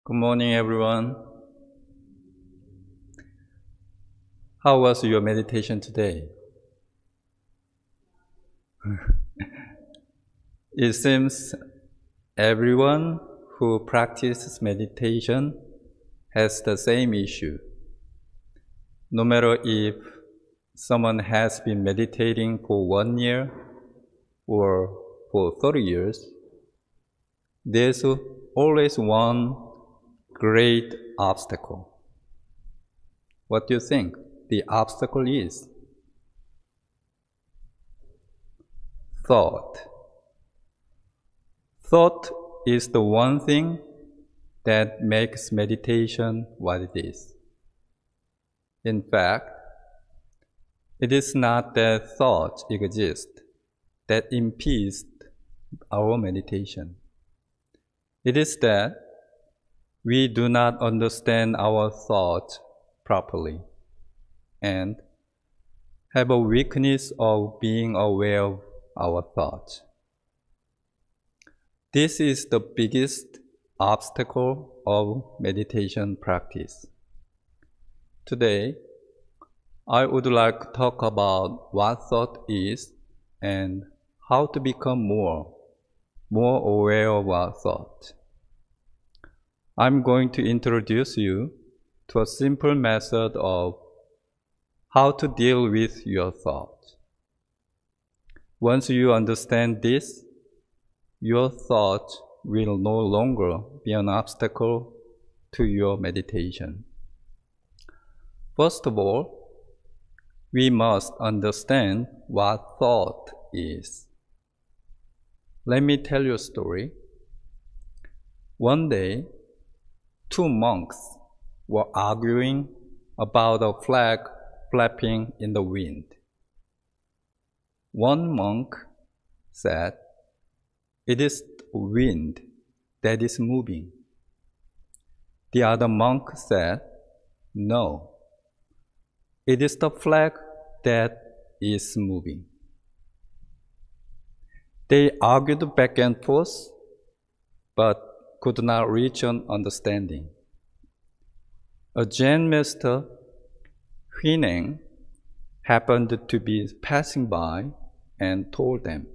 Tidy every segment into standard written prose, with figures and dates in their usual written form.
Good morning, everyone. How was your meditation today? It seems everyone who practices meditation has the same issue. No matter if someone has been meditating for 1 year or for 30 years, there's always one great obstacle. What do you think the obstacle is? Thought. Thought is the one thing that makes meditation what it is. In fact, it is not that thoughts exist that impedes our meditation. It is that we do not understand our thoughts properly and have a weakness of being aware of our thoughts. This is the biggest obstacle of meditation practice. Today, I would like to talk about what thought is and how to become more aware of our thoughts. I'm going to introduce you to a simple method of how to deal with your thoughts. Once you understand this, your thoughts will no longer be an obstacle to your meditation. First of all, we must understand what thought is. Let me tell you a story. One day, two monks were arguing about a flag flapping in the wind. One monk said, "It is the wind that is moving." The other monk said, "No, it is the flag that is moving." They argued back and forth, but could not reach an understanding. A Zen master, Huineng, happened to be passing by and told them,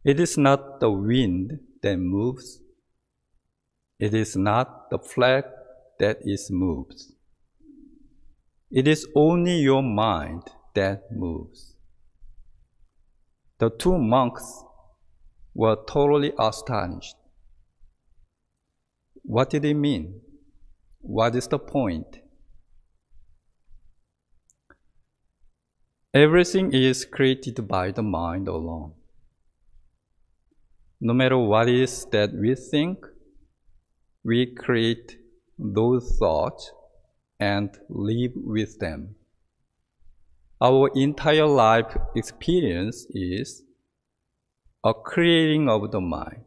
"It is not the wind that moves. It is not the flag that is moved. It is only your mind that moves." The two monks were totally astonished. What did it mean? What is the point? Everything is created by the mind alone. No matter what it is that we think, we create those thoughts and live with them. Our entire life experience is a creating of the mind.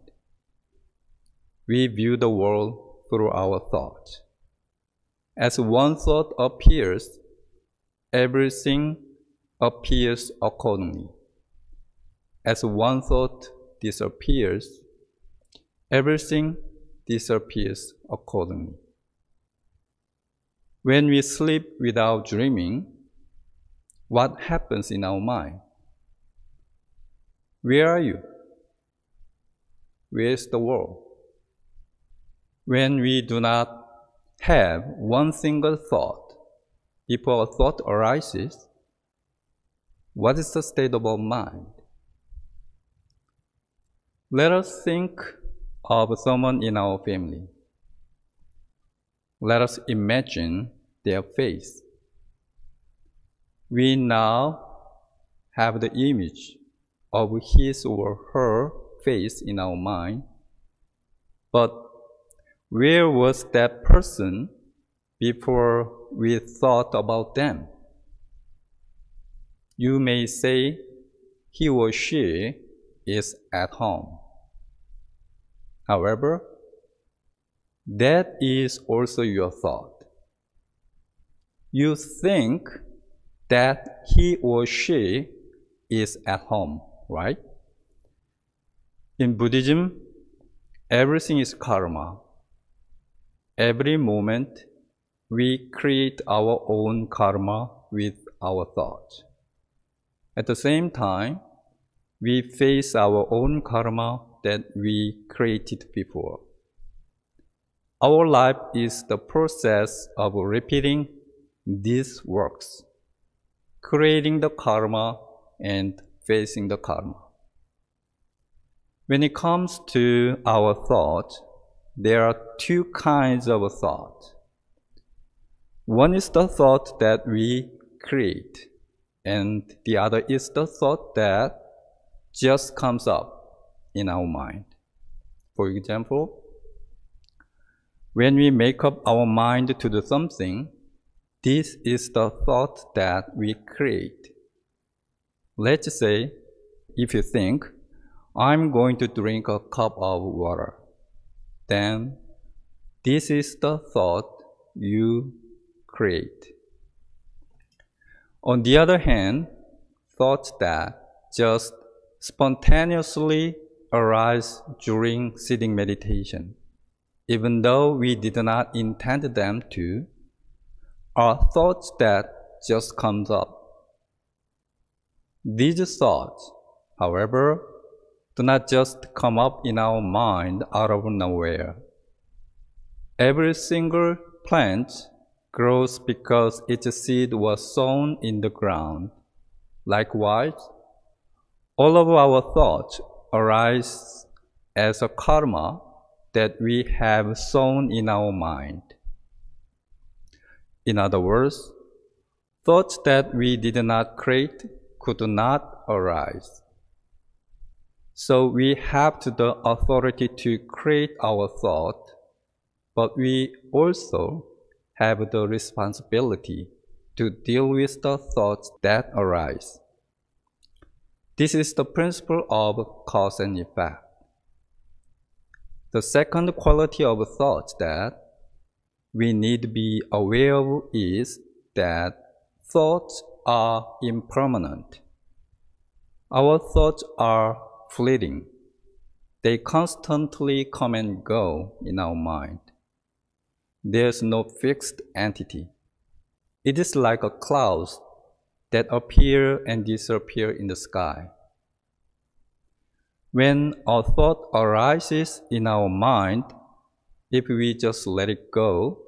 We view the world through our thoughts. As one thought appears, everything appears accordingly. As one thought disappears, everything disappears accordingly. When we sleep without dreaming, what happens in our mind? Where are you? Where is the world? When we do not have one single thought before a thought arises, what is the state of our mind? Let us think of someone in our family. Let us imagine their face. We now have the image of his or her face in our mind, but where was that person before we thought about them? You may say he or she is at home. However, that is also your thought. You think that he or she is at home, right? In Buddhism, everything is karma. Every moment, we create our own karma with our thoughts. At the same time, we face our own karma that we created before. Our life is the process of repeating these works, creating the karma and facing the karma. When it comes to our thoughts, there are two kinds of thought. One is the thought that we create, and the other is the thought that just comes up in our mind. For example, when we make up our mind to do something, this is the thought that we create. Let's say, if you think, I'm going to drink a cup of water, then this is the thought you create. On the other hand, thoughts that just spontaneously arise during sitting meditation, even though we did not intend them to, are thoughts that just comes up. These thoughts, however, do not just come up in our mind out of nowhere. Every single plant grows because its seed was sown in the ground. Likewise, all of our thoughts arise as a karma that we have sown in our mind. In other words, thoughts that we did not create could not arise. So we have the authority to create our thought, but we also have the responsibility to deal with the thoughts that arise. This is the principle of cause and effect. The second quality of thoughts that we need to be aware of is that thoughts are impermanent. Our thoughts are fleeting. They constantly come and go in our mind. There's no fixed entity. It is like a cloud that appear and disappear in the sky. When a thought arises in our mind, if we just let it go,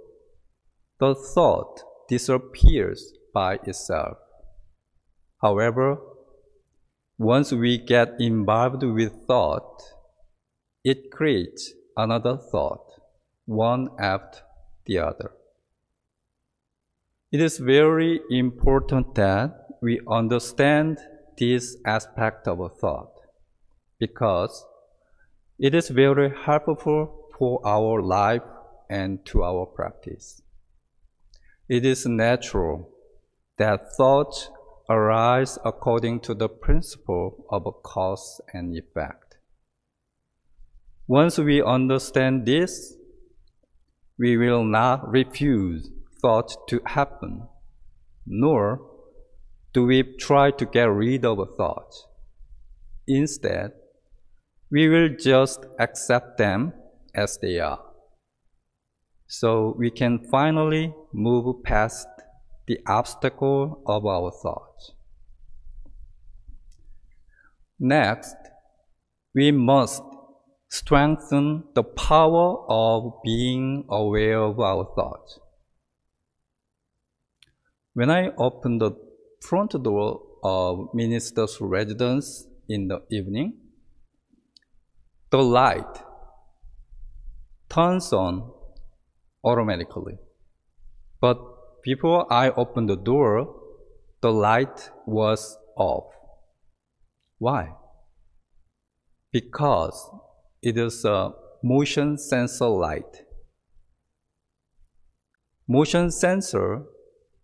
the thought disappears by itself. However, once we get involved with thought, it creates another thought, one after the other. It is very important that we understand this aspect of a thought, because it is very helpful for our life and to our practice. It is natural that thoughts arise according to the principle of cause and effect. Once we understand this, we will not refuse thoughts to happen, nor do we try to get rid of thoughts. Instead, we will just accept them as they are, so we can finally move past the obstacle of our thoughts. Next, we must strengthen the power of being aware of our thoughts. When I open the front door of minister's residence in the evening, the light turns on automatically. But before I opened the door, the light was off. Why? Because it is a motion sensor light. Motion sensor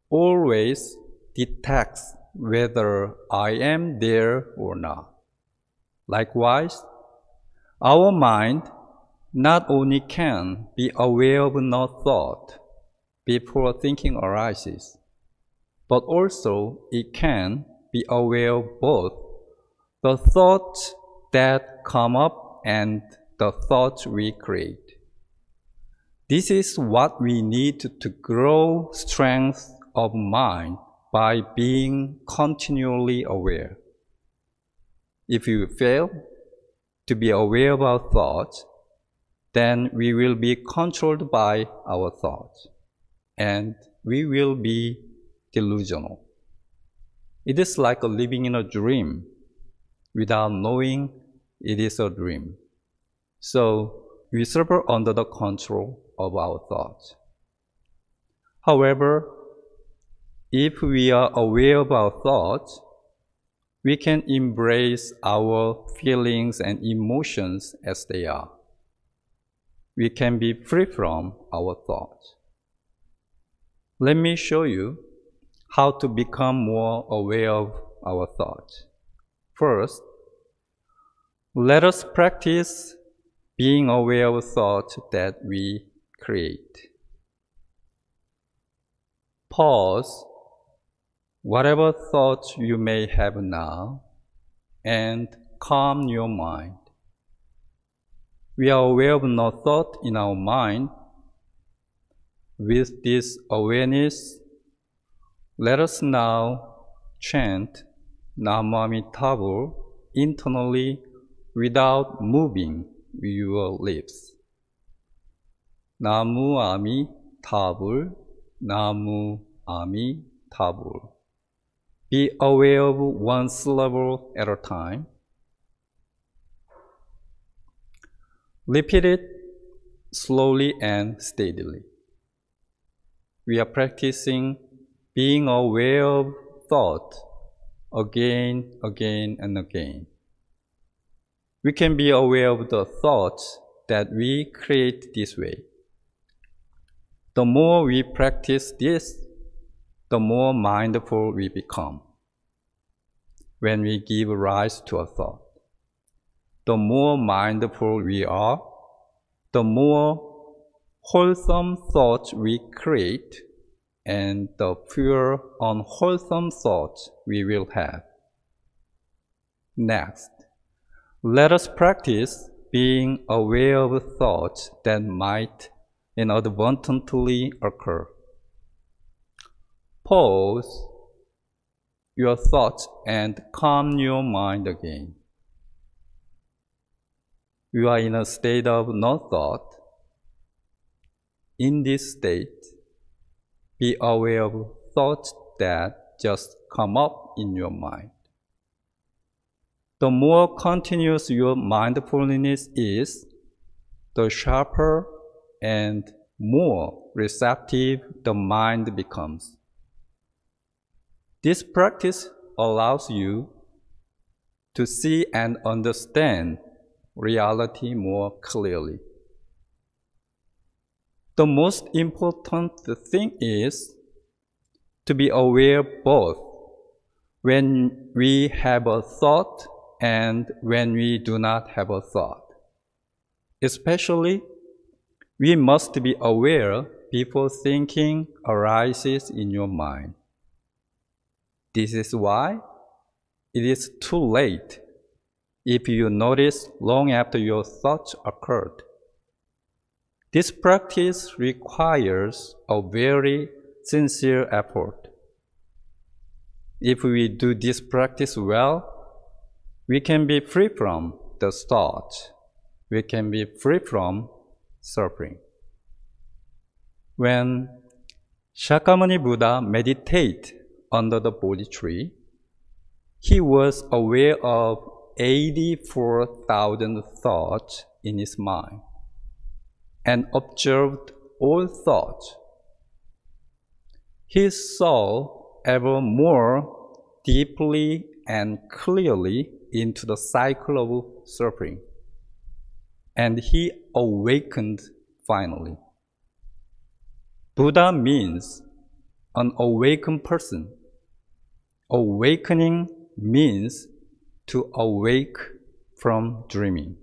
always detects whether I am there or not. Likewise, our mind not only can be aware of no thought before thinking arises, but also it can be aware of both the thoughts that come up and the thoughts we create. This is what we need to grow strength of mind by being continually aware. If you fail to be aware of our thoughts, then we will be controlled by our thoughts, and we will be delusional. It is like living in a dream without knowing it is a dream. So we suffer under the control of our thoughts. However, if we are aware of our thoughts, we can embrace our feelings and emotions as they are. We can be free from our thoughts. Let me show you how to become more aware of our thoughts. First, let us practice being aware of thoughts that we create. Pause whatever thoughts you may have now and calm your mind. We are aware of no thought in our mind. With this awareness, let us now chant Dharma internally without moving your lips. Namu Ami Tabul, Namu Ami Tabul. Be aware of one syllable at a time. Repeat it slowly and steadily. We are practicing being aware of thought again, and again. We can be aware of the thoughts that we create this way. The more we practice this, the more mindful we become. When we give rise to a thought, the more mindful we are, the more wholesome thoughts we create, and the fewer unwholesome thoughts we will have. Next, let us practice being aware of thoughts that might inadvertently occur. Pause your thoughts and calm your mind again. You are in a state of no thought. In this state, be aware of thoughts that just come up in your mind. The more continuous your mindfulness is, the sharper and more receptive the mind becomes. This practice allows you to see and understand reality more clearly. The most important thing is to be aware both when we have a thought and when we do not have a thought. Especially, we must be aware before thinking arises in your mind. This is why it is too late if you notice long after your thoughts occurred. This practice requires a very sincere effort. If we do this practice well, we can be free from the thoughts. We can be free from suffering. When Shakyamuni Buddha meditated under the Bodhi tree, he was aware of 84,000 thoughts in his mind and observed all thoughts. He saw ever more deeply and clearly into the cycle of suffering, and he awakened finally. Buddha means an awakened person. Awakening means to awake from dreaming.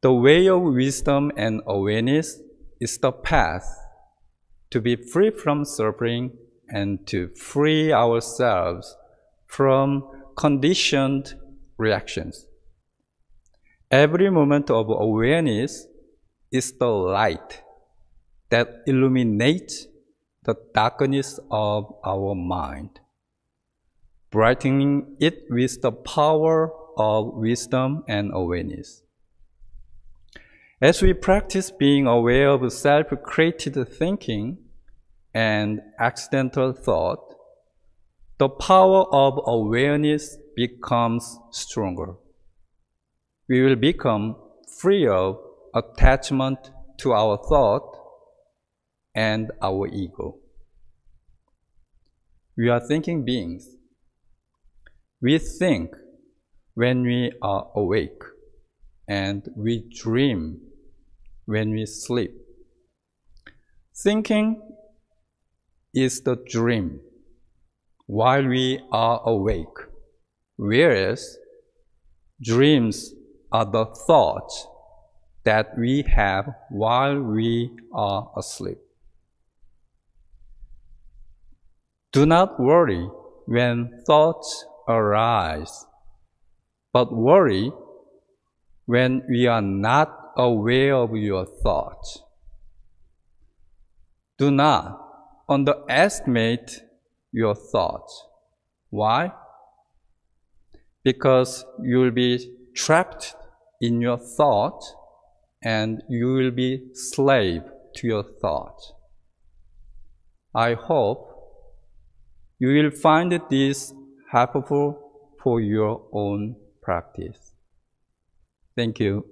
The way of wisdom and awareness is the path to be free from suffering and to free ourselves from conditioned reactions. Every moment of awareness is the light that illuminates the darkness of our mind, brightening it with the power of wisdom and awareness. As we practice being aware of self-created thinking and accidental thought, the power of awareness becomes stronger. We will become free of attachment to our thought and our ego. We are thinking beings. We think when we are awake, and we dream when we sleep. Thinking is the dream while we are awake, whereas dreams are the thoughts that we have while we are asleep. Do not worry when thoughts arise, but worry when we are not aware of your thoughts. Do not underestimate your thoughts. Why? Because you will be trapped in your thoughts and you will be slave to your thoughts. I hope you will find this helpful for your own practice. Thank you.